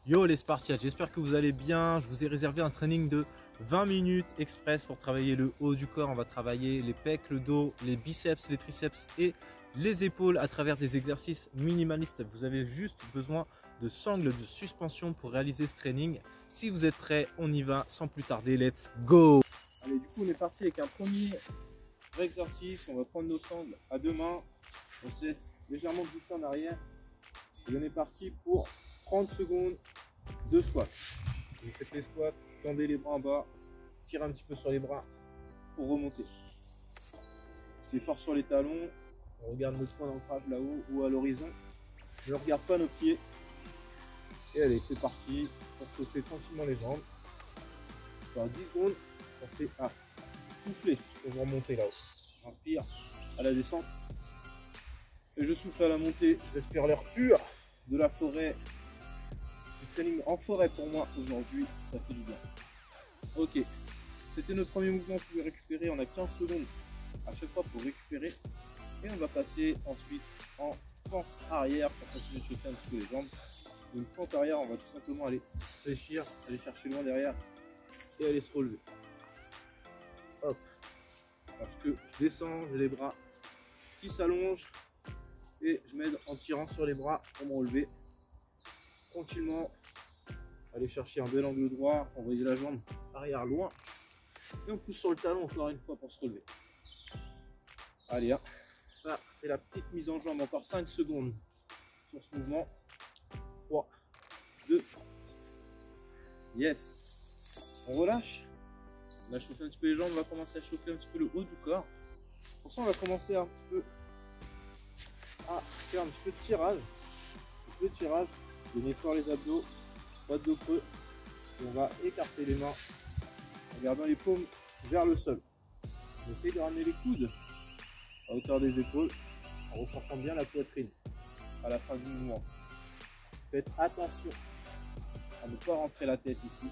Yo les Spartiates, j'espère que vous allez bien. Je vous ai réservé un training de 20 minutes express pour travailler le haut du corps. On va travailler les pecs, le dos, les biceps, les triceps et les épaules à travers des exercices minimalistes. Vous avez juste besoin de sangles de suspension pour réaliser ce training. Si vous êtes prêts, on y va sans plus tarder. Let's go! Allez, du coup, on est parti avec un premier exercice. On va prendre nos sangles à deux mains. On s'est légèrement glissé en arrière. Et on est parti pour 30 secondes de squat. Vous faites les squats, tendez les bras en bas, tirez un petit peu sur les bras pour remonter. C'est fort sur les talons. On regarde notre point d'ancrage là-haut ou à l'horizon. Ne regarde pas nos pieds. Et allez, c'est parti pour chauffer tranquillement les jambes. Dans 10 secondes, pensez à souffler pour vous remonter là-haut. J'inspire à la descente. Et je souffle à la montée. J'espère l'air pur de la forêt. Du training en forêt pour moi aujourd'hui, ça fait du bien. Ok, c'était notre premier mouvement pour récupérer. On a 15 secondes à chaque fois pour récupérer. Et on va passer ensuite en fente arrière pour continuer de chauffer un petit peu les jambes. Une fente arrière, on va tout simplement aller fléchir, aller chercher loin derrière et aller se relever. Hop, parce que je descends, j'ai les bras qui s'allongent et je m'aide en tirant sur les bras pour me relever. Tranquillement, aller chercher un bel angle droit, envoyer la jambe arrière loin et on pousse sur le talon encore une fois pour se relever. Allez, hein. Ça c'est la petite mise en jambe, encore 5 secondes sur ce mouvement. 3, 2, yes. On relâche, on a chauffé un petit peu les jambes, on va commencer à chauffer un petit peu le haut du corps. Pour ça on va commencer un petit peu à faire un petit peu de tirage, donner fort les abdos, pas de dos creux, et on va écarter les mains en gardant les paumes vers le sol. On essaye de ramener les coudes à hauteur des épaules en ressortant bien la poitrine à la fin du mouvement. Faites attention à ne pas rentrer la tête ici.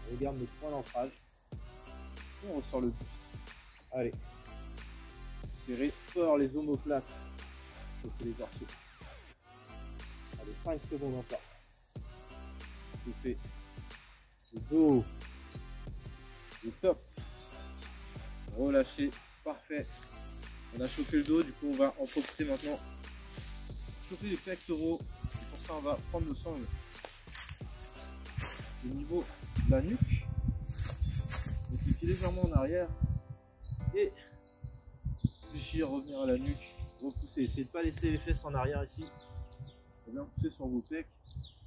On regarde notre point d'ancrage et on ressort le buste. Allez, serrez fort les omoplates, chauffez les orteils. Allez, 5 secondes encore. Chauffez le dos, le top, relâchez, parfait. On a chauffé le dos, du coup on va en profiter maintenant. Chauffer les pectoraux, et pour ça on va prendre nos sangles au niveau de la nuque, donc les pieds légèrement en arrière et fléchir, revenir à la nuque, repousser. Essayez de ne pas laisser les fesses en arrière ici, bien pousser sur vos pecs.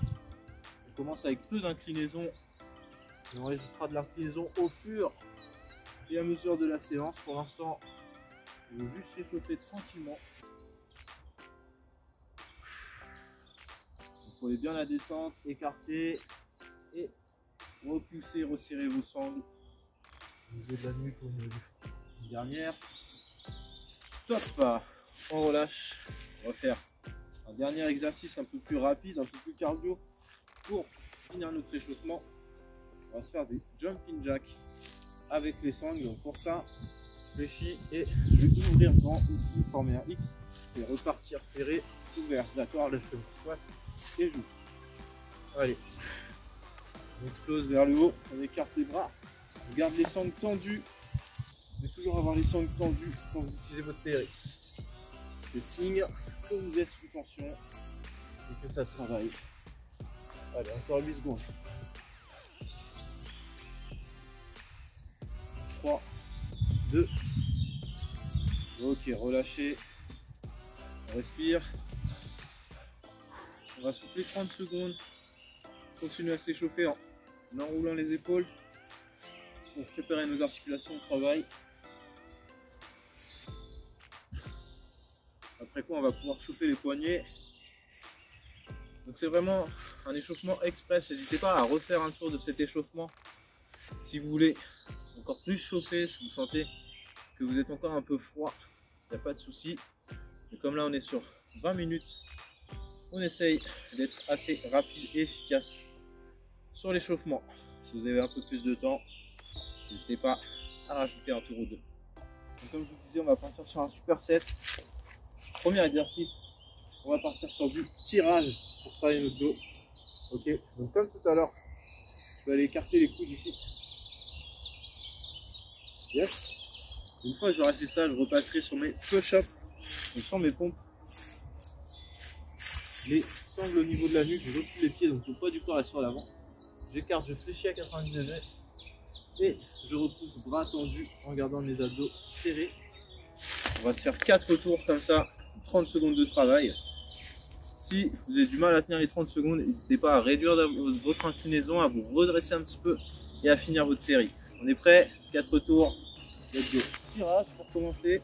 On commence avec peu d'inclinaison et on rajoutera de l'inclinaison au fur et à mesure de la séance. Pour l'instant, je vais juste réchauffer tranquillement. Vous prenez bien la descente, écartez et repoussez, resserrez vos sangles au niveau de la nuque, au niveau du front. Une dernière. Top. On relâche. On va faire un dernier exercice un peu plus rapide, un peu plus cardio pour finir notre réchauffement. On va se faire des jumping jacks avec les sangles. Donc pour ça, je fléchis et je vais ouvrir grand ici, former un X et repartir serré, ouvert. D'accord, là je fais mon squat et j'ouvre. Allez, on explose vers le haut, on écarte les bras, on garde les sangles tendues. Vous devez toujours avoir les sangles tendues quand vous utilisez votre TRX. C'est signe que vous êtes sous tension et que ça travaille. Allez, encore 8 secondes. 3, 2, ok, relâchez, on respire, on va souffler 30 secondes, continuer à s'échauffer en enroulant les épaules pour préparer nos articulations au travail. Après quoi on va pouvoir chauffer les poignets. Donc c'est vraiment un échauffement express, n'hésitez pas à refaire un tour de cet échauffement si vous voulez encore plus chauffer, si vous sentez que vous êtes encore un peu froid, il n'y a pas de souci. Mais comme là on est sur 20 minutes, on essaye d'être assez rapide et efficace sur l'échauffement. Si vous avez un peu plus de temps, n'hésitez pas à rajouter un tour ou deux. Donc comme je vous disais, on va partir sur un superset. Premier exercice, on va partir sur du tirage pour travailler notre dos. Ok, donc comme tout à l'heure, je vais aller écarter les coudes ici. Yes. Une fois que j'aurai fait ça, je repasserai sur mes push-ups, donc sur mes pompes. Les sangles au niveau de la nuque, je recule les pieds, donc le poids du corps est sur l'avant. J'écarte, je fléchis à 90 degrés et je repousse bras tendus en gardant mes abdos serrés. On va se faire 4 tours comme ça, 30 secondes de travail. Si vous avez du mal à tenir les 30 secondes, n'hésitez pas à réduire votre inclinaison, à vous redresser un petit peu et à finir votre série. On est prêt? 4 tours, let's go. Tirage pour commencer.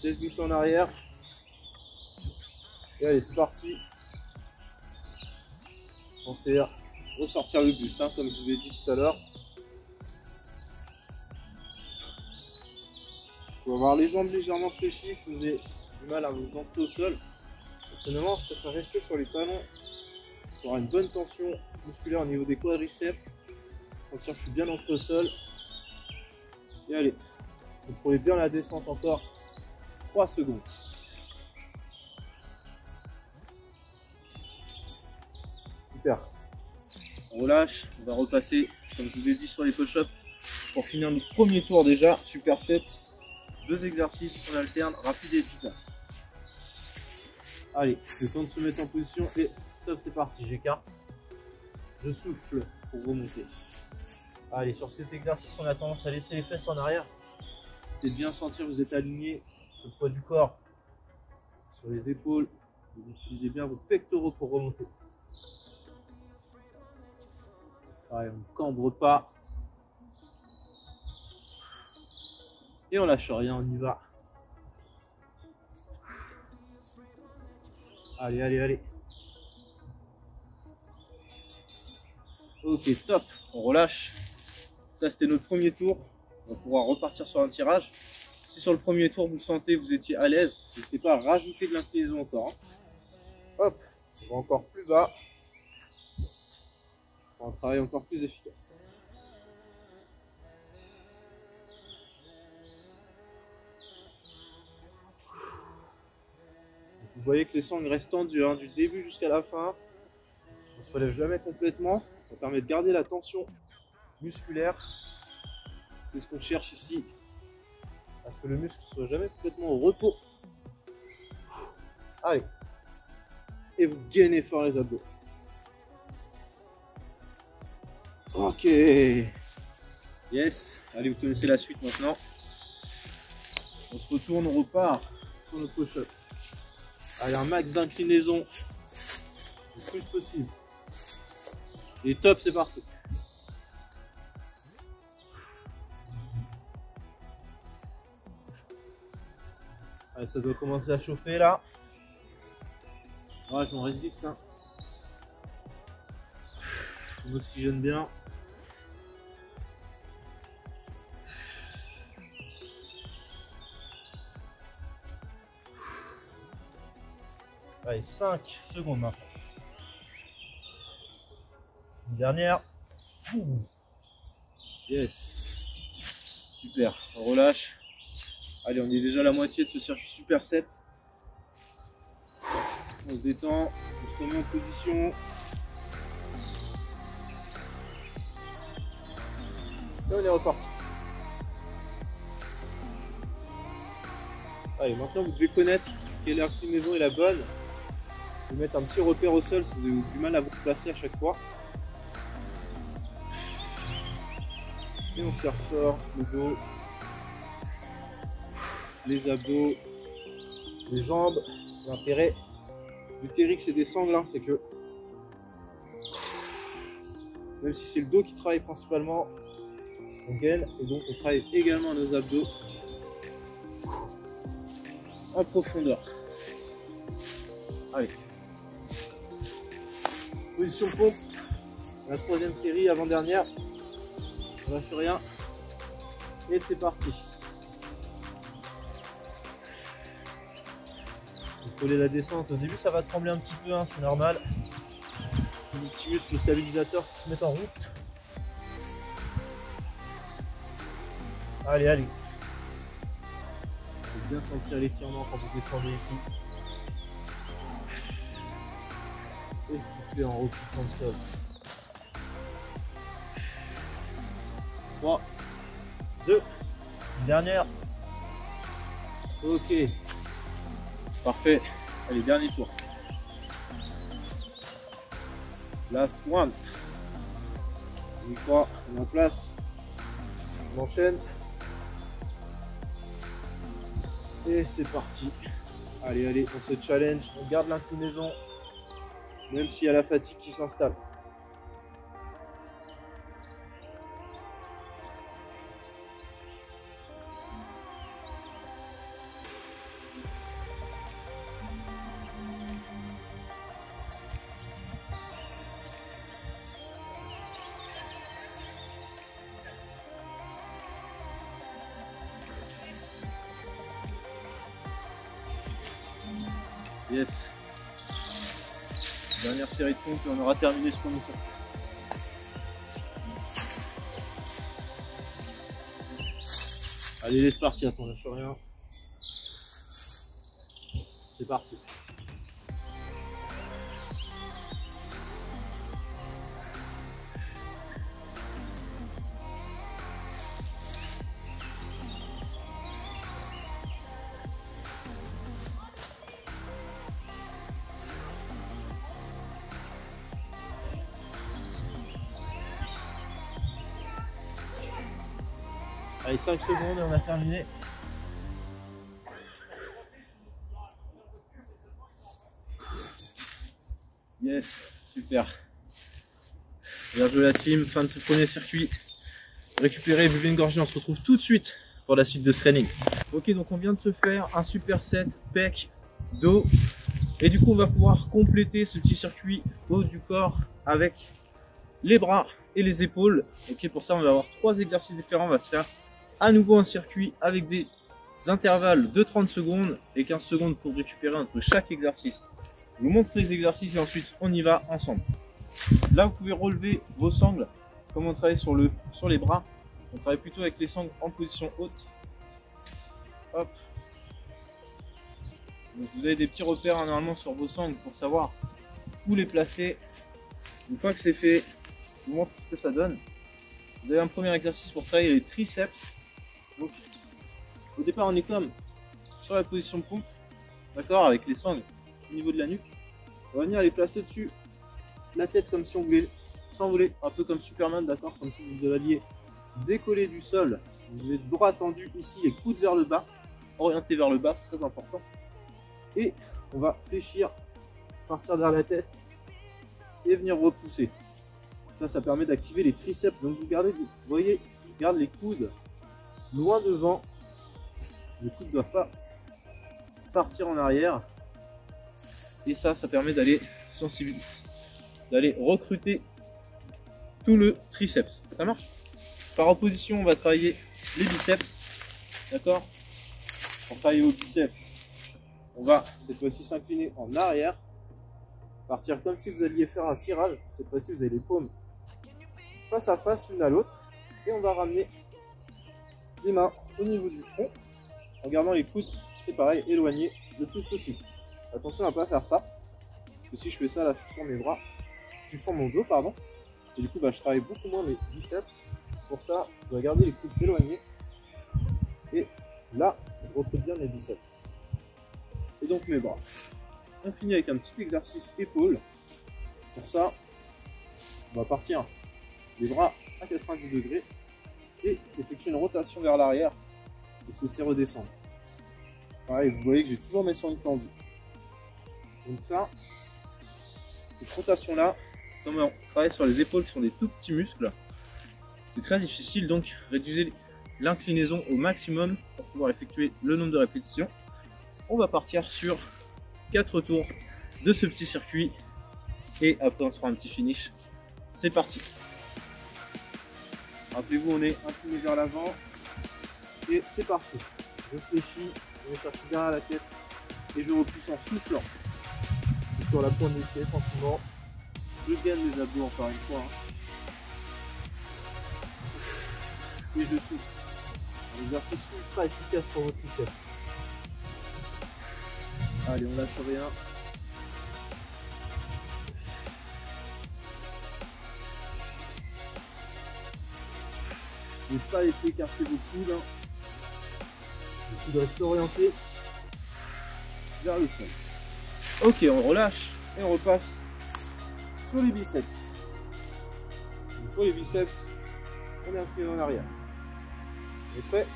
16 glissés en arrière. Et allez, c'est parti. Pensez à ressortir le buste, hein, comme je vous ai dit tout à l'heure. Il faut avoir les jambes légèrement fléchies si vous avez du mal à vous ancrer au sol. Personnellement, je préfère rester sur les talons pour avoir une bonne tension musculaire au niveau des quadriceps. Sentir que je suis bien ancré au sol. Et allez, vous prenez bien la descente encore 3 secondes. Super. On relâche, on va repasser, comme je vous ai dit, sur les push-ups pour finir notre premier tour déjà. Super set. 2 exercices, on alterne, rapide et efficace. Allez, c'est le temps de se mettre en position et top, c'est parti. J'écarte, je souffle pour remonter. Allez, sur cet exercice, on a tendance à laisser les fesses en arrière. C'est de bien sentir que vous êtes aligné, le poids du corps sur les épaules. Vous utilisez bien vos pectoraux pour remonter. Allez, on ne cambre pas. Et on lâche rien, on y va. Allez, allez, allez. Ok, top. On relâche. Ça, c'était notre premier tour. On va pouvoir repartir sur un tirage. Si sur le premier tour, vous sentez que vous étiez à l'aise, n'hésitez pas à rajouter de l'inclinaison encore. Hop, on va encore plus bas. Pour un travail encore plus efficace. Vous voyez que les sangles restent tendues, hein, du début jusqu'à la fin. On ne se relève jamais complètement. Ça permet de garder la tension musculaire. C'est ce qu'on cherche ici. À ce que le muscle ne soit jamais complètement au repos. Allez. Et vous gainez fort les abdos. Ok. Yes. Allez, vous connaissez la suite maintenant. On se retourne, on repart sur notre push-up. Allez, un max d'inclinaison le plus possible. Et top, c'est parti. Allez, ça doit commencer à chauffer là. Ouais, j'en résiste. Hein. On oxygène bien. Allez, 5 secondes maintenant. Une dernière. Yes. Super. On relâche. Allez, on est déjà à la moitié de ce circuit super set. On se détend. On se remet en position. Et on est reparti. Allez, maintenant vous devez connaître quelle inclinaison est la bonne. Vous mettre un petit repère au sol si vous avez du mal à vous placer à chaque fois. Et on serre fort le dos, les abdos, les jambes. L'intérêt du TRX et des sangles, hein, c'est que même si c'est le dos qui travaille principalement, on gaine et donc on travaille également nos abdos en profondeur. Allez. Position pompe, la troisième série, avant-dernière. On lâche rien. Et c'est parti. Vous collez la descente. Au début, ça va trembler un petit peu, hein, c'est normal. Les petits muscles stabilisateurs qui se mettent en route. Allez, allez. Faut bien sentir l'étirement quand vous descendez ici. Et souffler en repoussant le sol. 3, 2, dernière. Ok. Parfait. Allez, dernier tour. Last one. On y croit, on est en place. On enchaîne. Et c'est parti. Allez, allez, on se challenge. On garde l'inclinaison. Même s'il y a la fatigue qui s'installe. Yes. Dernière série de pompes et on aura terminé ce premier circuit. Allez, laisse partir, on lâche rien. C'est parti. Allez, 5 secondes et on a terminé. Yes, super. Bien joué la team, fin de ce premier circuit. Récupérez, buvez une gorgée, on se retrouve tout de suite pour la suite de ce training. Ok, donc on vient de se faire un super set pec, dos. Et du coup, on va pouvoir compléter ce petit circuit haut du corps avec les bras et les épaules. Ok, pour ça, on va avoir 3 exercices différents. On va se faire à nouveau un circuit avec des intervalles de 30 secondes et 15 secondes pour récupérer entre chaque exercice. Je vous montre les exercices et ensuite on y va ensemble. Là, vous pouvez relever vos sangles comme on travaille sur les bras. On travaille plutôt avec les sangles en position haute. Hop. Donc vous avez des petits repères hein, normalement sur vos sangles pour savoir où les placer. Une fois que c'est fait, je vous montre ce que ça donne. Vous avez un premier exercice pour travailler les triceps. Donc, au départ, on est comme sur la position pompe, d'accord, avec les sangles au niveau de la nuque. On va venir les placer dessus, la tête comme si on voulait s'envoler, un peu comme Superman, d'accord, comme si vous alliez décoller du sol. Vous êtes droit tendu ici, les coudes vers le bas, orienté vers le bas, c'est très important. Et on va fléchir, partir vers la tête et venir repousser. Ça permet d'activer les triceps. Donc vous voyez, je garde les coudes loin devant. Les coudes ne doivent pas partir en arrière. Et ça permet d'aller sensibiliser, d'aller recruter tout le triceps. Ça marche? Par opposition, on va travailler les biceps. D'accord? Pour travailler au biceps, on va cette fois-ci s'incliner en arrière. Partir comme si vous alliez faire un tirage. Cette fois-ci, vous avez les paumes face à face l'une à l'autre. Et on va ramener les mains au niveau du front en gardant les coudes, c'est pareil, éloignés le plus possible. Attention à ne pas faire ça. Parce que si je fais ça, là, je suis sur mes bras. Je suis sur mon dos, pardon. Et du coup, je travaille beaucoup moins mes biceps. Pour ça, je dois garder les coudes éloignés. Et là, je recrute bien mes biceps. Et donc mes bras. On finit avec un petit exercice épaule. Pour ça, on va partir les bras à 90 degrés et effectuer une rotation vers l'arrière et se laisser redescendre. Pareil, vous voyez que j'ai toujours mes sangles tendues. Donc ça, cette rotation là, comme on travaille sur les épaules qui sont des tout petits muscles, c'est très difficile, donc réduisez l'inclinaison au maximum pour pouvoir effectuer le nombre de répétitions. On va partir sur 4 tours de ce petit circuit et après on se fera un petit finish. C'est parti. Rappelez-vous, on est incliné vers l'avant et c'est parti. Je fléchis, je vais chercher derrière la tête et je repousse en soufflant. Sur la pointe des pieds tranquillement. Je gagne les abdos encore une fois. Et je souffle. Un exercice ultra efficace pour vos triceps. Allez, on lâche rien. Ne pas laisser écarter vos coudes. Hein. Le coude reste orienté vers le sol. Ok, on relâche et on repasse sur les biceps. Donc pour les biceps, on est incliné en arrière. On est prêt?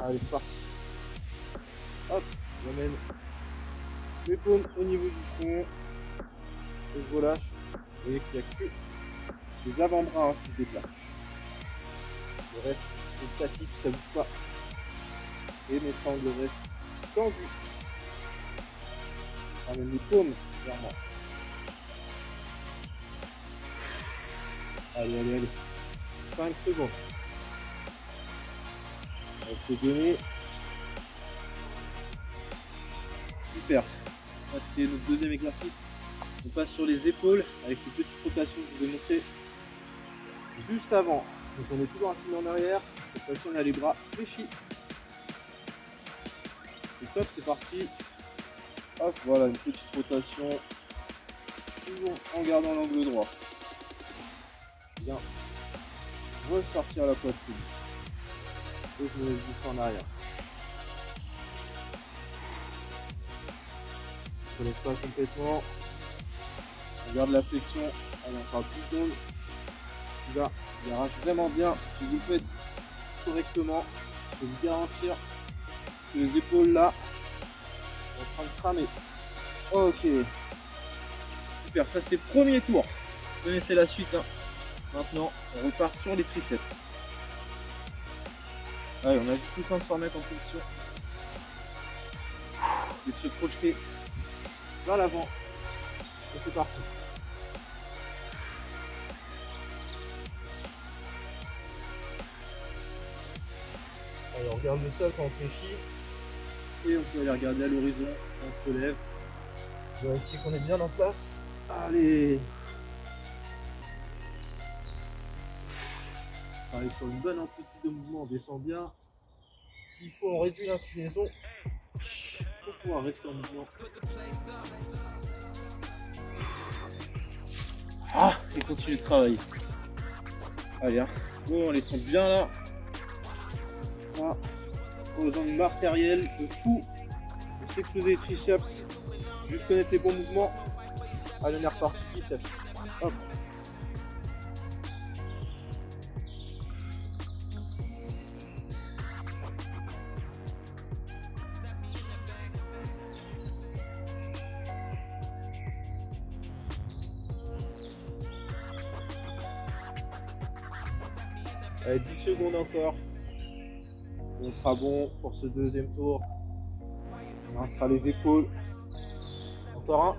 Allez, c'est parti. Hop, j'amène mes paumes au niveau du front. Et je relâche. Vous voyez qu'il n'y a que les avant-bras qui se déplacent. Le reste est statique, ça ne bouge pas. Et mes sangles restent tendues. Je ramène les paumes vers moi. Allez, allez, allez. 5 secondes. On va se donner. Super. Ça, c'était notre deuxième exercice. On passe sur les épaules avec les petites rotations que je vous ai montrées juste avant. Donc on est toujours incliné en arrière. Cette fois-ci on a les bras fléchis. Et top, c'est parti. Hop, voilà une petite rotation. Toujours en gardant l'angle droit. Bien. Ressortir la poitrine. Et je me laisse glisser en arrière. Je ne laisse pas complètement. On garde la flexion. Allez, on fera plus d'ongle. Là, il arrache vraiment bien. Si vous le faites correctement, je peux vous garantir que les épaules là sont en train de cramer. Ok. Super, ça c'est le premier tour. Vous connaissez la suite. Hein. Maintenant, on repart sur les triceps. Allez, on a juste le temps de se remettre en position. Et de se projeter vers l'avant. Et c'est parti. Allez, on regarde le sol quand on fléchit. Et on peut aller regarder à l'horizon quand on se relève. Vérifier qu'on est bien en place. Allez. Allez, sur une bonne amplitude de mouvement, on descend bien. S'il faut, on réduit l'inclinaison pour pouvoir rester en mouvement. Ah, et continue de travailler. Allez, hein. Bon, on les sent bien là. Voilà. On a besoin d'une marque artérielle de fou. On s'exploser les triceps. Juste connaître les bons mouvements. Allez, on est reparti. Biceps. Hop. Allez, 10 secondes encore. On sera bon pour ce deuxième tour. On sera les épaules. Encore un.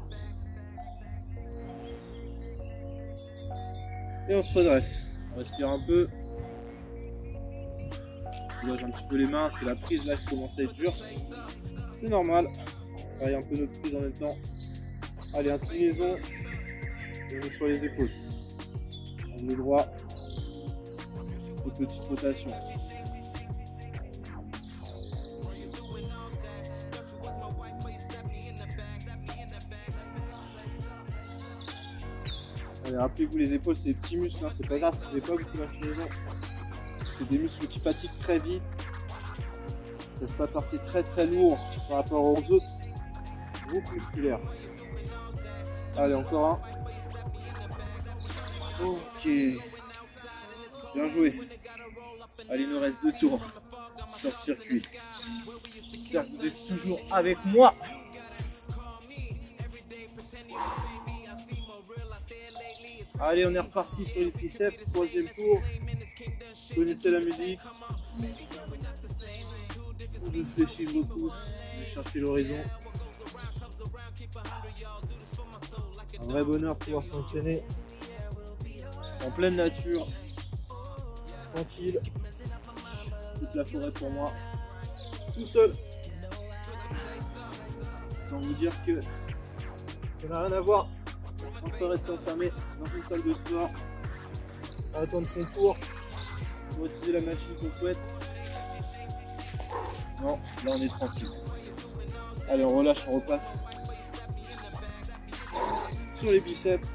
Et on se redresse. On respire un peu. Je soulage un petit peu les mains. C'est la prise là qui commence à être dure. C'est normal. On travaille un peu notre prise en même temps. Allez, inclinaison. Et on est sur les épaules. On est droit. Petite rotation. Allez, rappelez-vous, les épaules c'est des petits muscles, hein. C'est pas grave si vous n'avez pas beaucoup d'inclinaison. C'est des muscles qui fatiguent très vite. Ils ne peuvent pas porter très lourd par rapport aux autres groupes musculaires. Allez, encore un. Ok. Bien joué. Allez, il nous reste 2 tours sur ce circuit. J'espère que vous êtes toujours avec moi. Allez, on est reparti sur les triceps. 3e tour. Vous connaissez la musique. Vous fléchissez vos pouces. Vous cherchez l'horizon. Un vrai bonheur de pouvoir s'entraîner en pleine nature. Tranquille, toute la forêt pour moi, tout seul. Sans vous dire que ça n'a rien à voir entre rester enfermé dans une salle de sport, à attendre son tour, pour utiliser la machine qu'on souhaite. Non, là on est tranquille. Allez, on relâche, on repasse sur les biceps.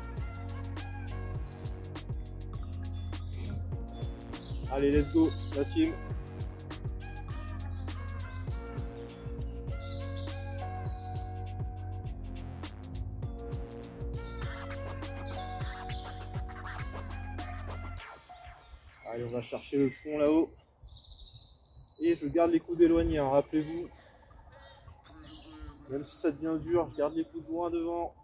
Allez, let's go, la team. Allez, on va chercher le fond là-haut. Et je garde les coudes éloignés, hein, rappelez-vous. Même si ça devient dur, je garde les coudes loin devant.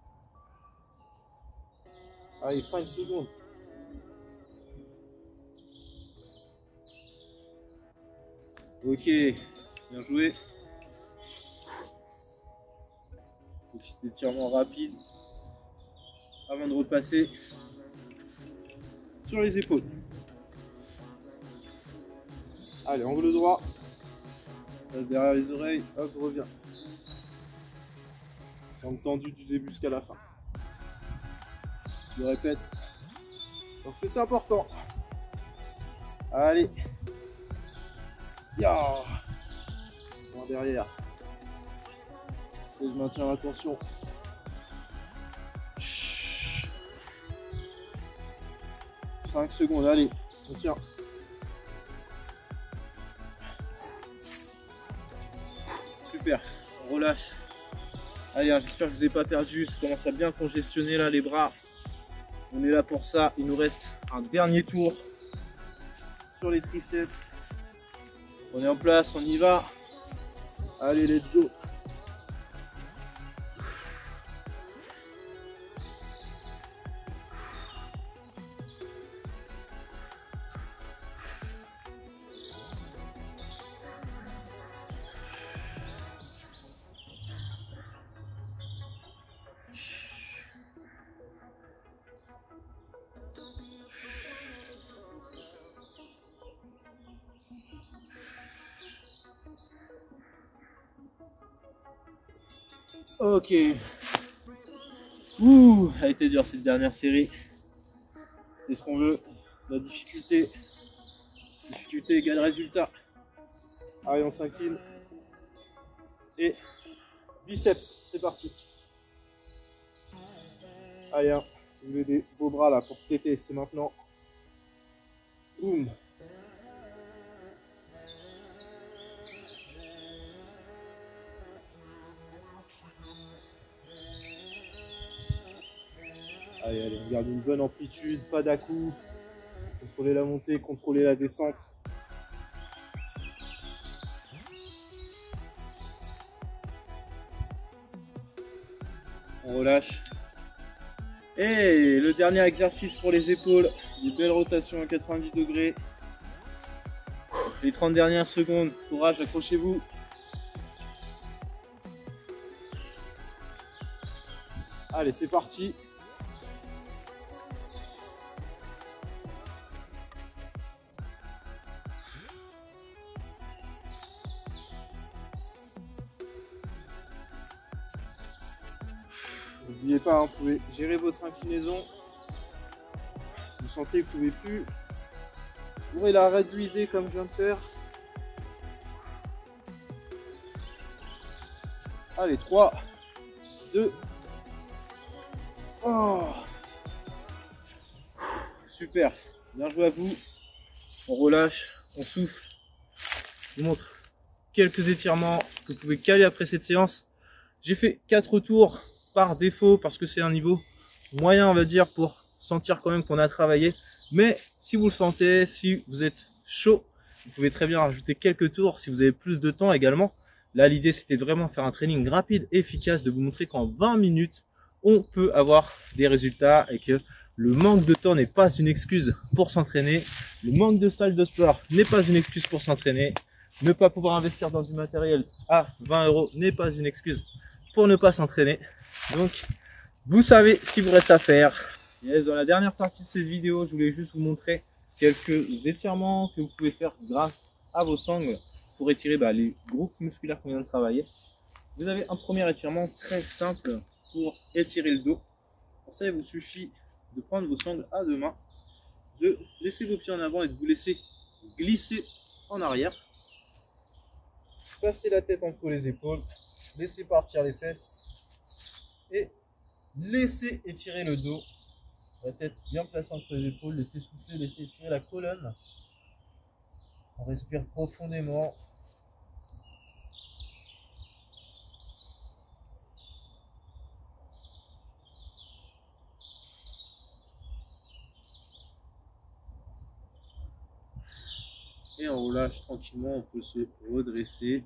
Allez, 5 secondes. Ok, bien joué. Petit étirement rapide avant de repasser sur les épaules. Allez, angle droit. Derrière les oreilles, hop, je reviens. Jambe tendue du début jusqu'à la fin. Je le répète. Parce que c'est important. Allez. Ya. Point derrière. Et je maintiens la tension. 5 secondes, allez, on tient. Super, on relâche. Allez, j'espère que vous n'avez pas perdu, ça commence à bien congestionner là les bras. On est là pour ça, il nous reste un dernier tour sur les triceps. On est en place, on y va. Allez, let's go. Ok. Ouh, elle a été dure cette dernière série. C'est ce qu'on veut. La difficulté. Difficulté égale résultat. Allez, on s'incline. Et biceps, c'est parti. Allez, hein, si vous voulez des beaux bras là pour cet été, c'est maintenant. Boum. Allez, allez, on garde une bonne amplitude, pas d'à-coups. Contrôlez la montée, contrôlez la descente. On relâche. Et le dernier exercice pour les épaules. Des belles rotations à 90 degrés. Les 30 dernières secondes. Courage, accrochez-vous. Allez, c'est parti. N'oubliez pas, hein, vous pouvez gérer votre inclinaison. Si vous sentez que vous ne pouvez plus, vous pourrez la réduiser comme je viens de faire. Allez, 3, 2, oh. Super, bien joué à vous. On relâche, on souffle. Je vous montre quelques étirements que vous pouvez caler après cette séance. J'ai fait 4 tours par défaut parce que c'est un niveau moyen, on va dire, pour sentir quand même qu'on a travaillé. Mais si vous le sentez, si vous êtes chaud, vous pouvez très bien rajouter quelques tours si vous avez plus de temps également. Là, l'idée, c'était de vraiment faire un training rapide et efficace, de vous montrer qu'en 20 minutes, on peut avoir des résultats et que le manque de temps n'est pas une excuse pour s'entraîner. Le manque de salle de sport n'est pas une excuse pour s'entraîner. Ne pas pouvoir investir dans du matériel à 20 € n'est pas une excuse pour ne pas s'entraîner. Donc, vous savez ce qu'il vous reste à faire. Yes, dans la dernière partie de cette vidéo, je voulais juste vous montrer quelques étirements que vous pouvez faire grâce à vos sangles pour étirer les groupes musculaires qu'on vient de travailler. Vous avez un premier étirement très simple pour étirer le dos. Pour ça, il vous suffit de prendre vos sangles à deux mains, de laisser vos pieds en avant et de vous laisser glisser en arrière. Passez la tête entre les épaules, laissez partir les fesses et laissez étirer le dos. La tête bien placée entre les épaules, laissez souffler, laissez étirer la colonne. On respire profondément. Et on relâche tranquillement, on peut se redresser.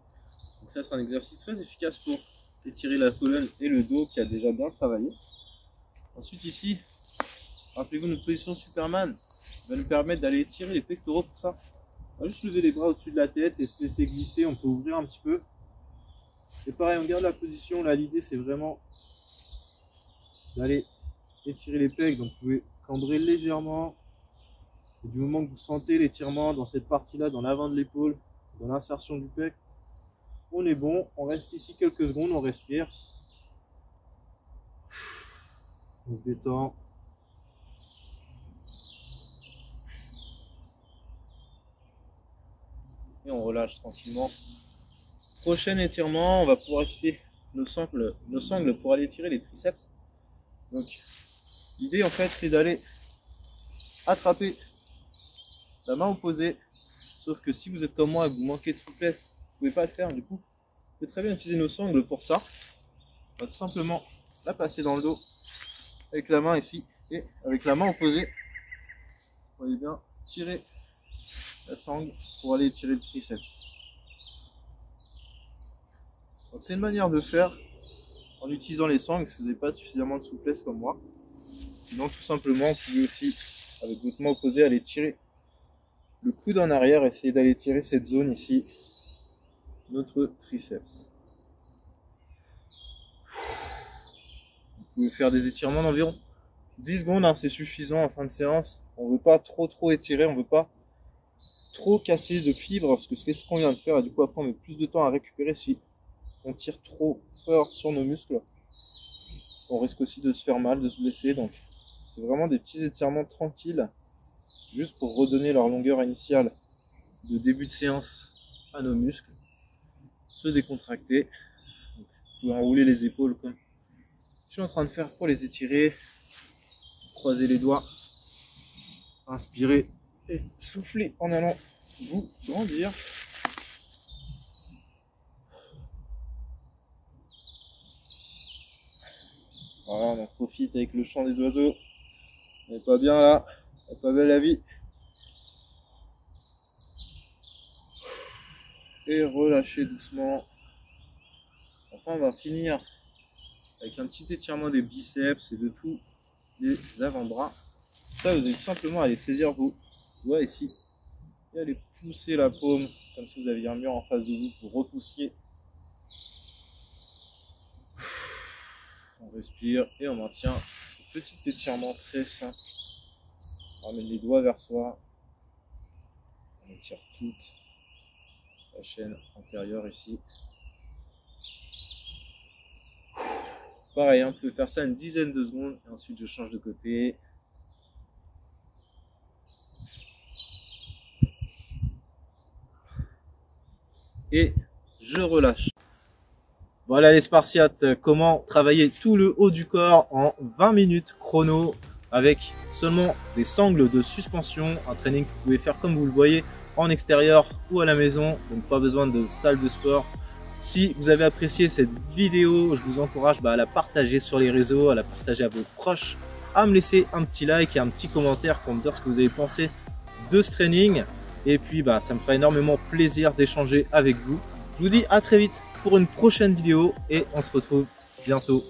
Donc ça, c'est un exercice très efficace pour étirer la colonne et le dos qui a déjà bien travaillé. Ensuite ici, rappelez-vous notre position Superman va nous permettre d'aller étirer les pectoraux pour ça. On va juste lever les bras au-dessus de la tête et se laisser glisser, on peut ouvrir un petit peu. Et pareil, on garde la position, là l'idée c'est vraiment d'aller étirer les pecs, donc vous pouvez cambrer légèrement. Et du moment que vous sentez l'étirement dans cette partie-là, dans l'avant de l'épaule, dans l'insertion du pec, on est bon. On reste ici quelques secondes, on respire. On se détend. Et on relâche tranquillement. Prochain étirement, on va pouvoir utiliser nos sangles pour aller étirer les triceps. Donc l'idée en fait c'est d'aller attraper la main opposée, sauf que si vous êtes comme moi et que vous manquez de souplesse, vous pouvez pas le faire. Du coup, vous pouvez très bien utiliser nos sangles pour ça. On va tout simplement la passer dans le dos avec la main ici et avec la main opposée, vous voyez bien, tirer la sangle pour aller tirer le triceps. Donc c'est une manière de faire en utilisant les sangles si vous n'avez pas suffisamment de souplesse comme moi. Sinon tout simplement vous pouvez aussi avec votre main opposée aller tirer le coude en arrière, essayer d'aller tirer cette zone ici, notre triceps. Vous pouvez faire des étirements d'environ 10 secondes, hein, c'est suffisant en fin de séance. On ne veut pas trop étirer, on ne veut pas trop casser de fibres, parce que c'est ce qu'on vient de faire, et du coup après on met plus de temps à récupérer si on tire trop fort sur nos muscles. On risque aussi de se faire mal, de se blesser, donc c'est vraiment des petits étirements tranquilles, juste pour redonner leur longueur initiale de début de séance à nos muscles, se décontracter. Donc, vous pouvez enrouler les épaules comme je suis en train de faire pour les étirer, croiser les doigts, inspirer et souffler en allant vous grandir. Voilà, on en profite avec le chant des oiseaux. On n'est pas bien là, on n'est pas belle la vie. Et relâchez doucement. Enfin, on va finir avec un petit étirement des biceps et de tous les avant-bras. Ça, vous allez tout simplement aller saisir vos doigts ici et aller pousser la paume comme si vous aviez un mur en face de vous, vous repoussiez. On respire et on maintient ce petit étirement très simple. On ramène les doigts vers soi. On étire toute la chaîne antérieure ici. Pareil, hein, vous pouvez faire ça une dizaine de secondes et ensuite je change de côté. Et je relâche. Voilà les Spartiates, comment travailler tout le haut du corps en 20 minutes chrono avec seulement des sangles de suspension, un training que vous pouvez faire comme vous le voyez en extérieur ou à la maison, donc pas besoin de salle de sport. Si vous avez apprécié cette vidéo, je vous encourage à la partager sur les réseaux, à la partager à vos proches, à me laisser un petit like et un petit commentaire pour me dire ce que vous avez pensé de ce training. Et puis ça me ferait énormément plaisir d'échanger avec vous. Je vous dis à très vite pour une prochaine vidéo et on se retrouve bientôt.